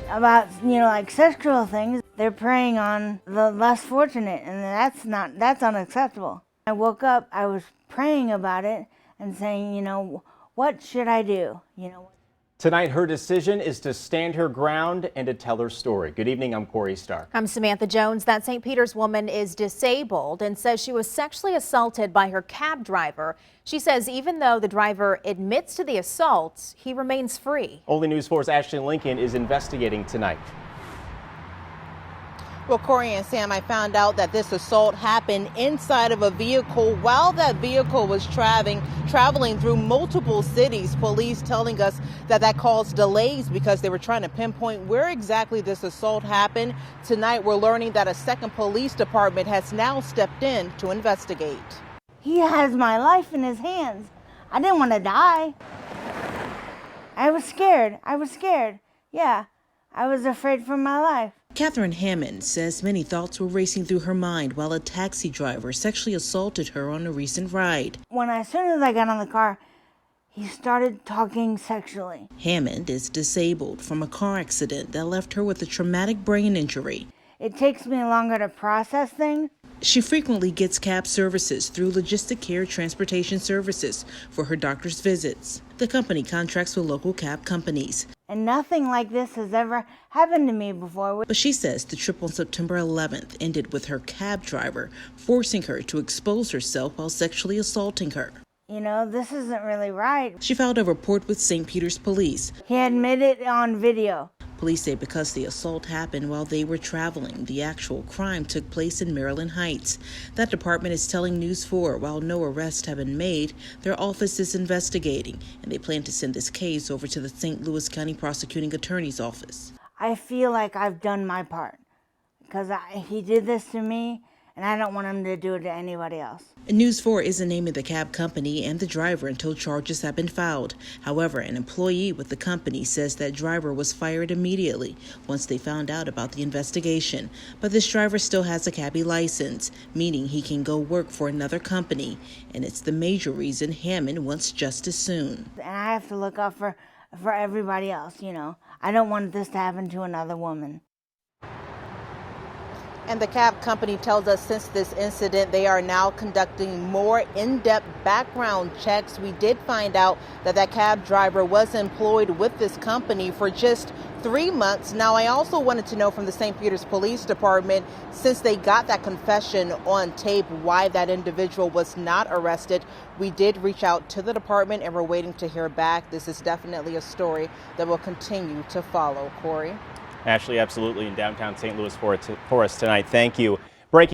about, like sexual things. They're preying on the less fortunate, and that's unacceptable. I woke up, I was praying about it and saying, what should I do? Tonight, her decision is to stand her ground and to tell her story. Good evening, I'm Corey Stark. I'm Samantha Jones. That St. Peter's woman is disabled and says she was sexually assaulted by her cab driver. She says even though the driver admits to the assault, he remains free. Only News 4's Ashley Lincoln is investigating tonight. Well, Corey and Sam, I found out that this assault happened inside of a vehicle while that vehicle was traveling through multiple cities. Police telling us that caused delays because they were trying to pinpoint where exactly this assault happened. Tonight, we're learning that a second police department has now stepped in to investigate. He has my life in his hands. I didn't want to die. I was scared. Yeah, I was afraid for my life. Catherine Hammond says many thoughts were racing through her mind while a taxi driver sexually assaulted her on a recent ride. As soon as I got on the car, he started talking sexually. Hammond is disabled from a car accident that left her with a traumatic brain injury. It takes me longer to process things. She frequently gets cab services through Logistic Care Transportation Services for her doctor's visits. The company contracts with local cab companies. And nothing like this has ever happened to me before. But she says the trip on September 11th ended with her cab driver forcing her to expose herself while sexually assaulting her. This isn't really right. She filed a report with St. Peter's Police. He admitted on video. Police say because the assault happened while they were traveling, the actual crime took place in Maryland Heights. That department is telling News 4 while no arrests have been made, their office is investigating, and they plan to send this case over to the St. Louis County Prosecuting Attorney's Office. I feel like I've done my part because he did this to me, and I don't want him to do it to anybody else. News 4 isn't naming the cab company and the driver until charges have been filed. However, an employee with the company says that driver was fired immediately once they found out about the investigation. But this driver still has a cabbie license, meaning he can go work for another company. And it's the major reason Hammond wants justice soon. And I have to look out for everybody else, I don't want this to happen to another woman. And the cab company tells us since this incident, they are now conducting more in-depth background checks. We did find out that cab driver was employed with this company for just 3 months. Now, I also wanted to know from the St. Peter's Police Department, since they got that confession on tape, why that individual was not arrested. We did reach out to the department and we're waiting to hear back. This is definitely a story that will continue to follow. Corey? Ashley, absolutely, in downtown St. Louis for us tonight. Thank you.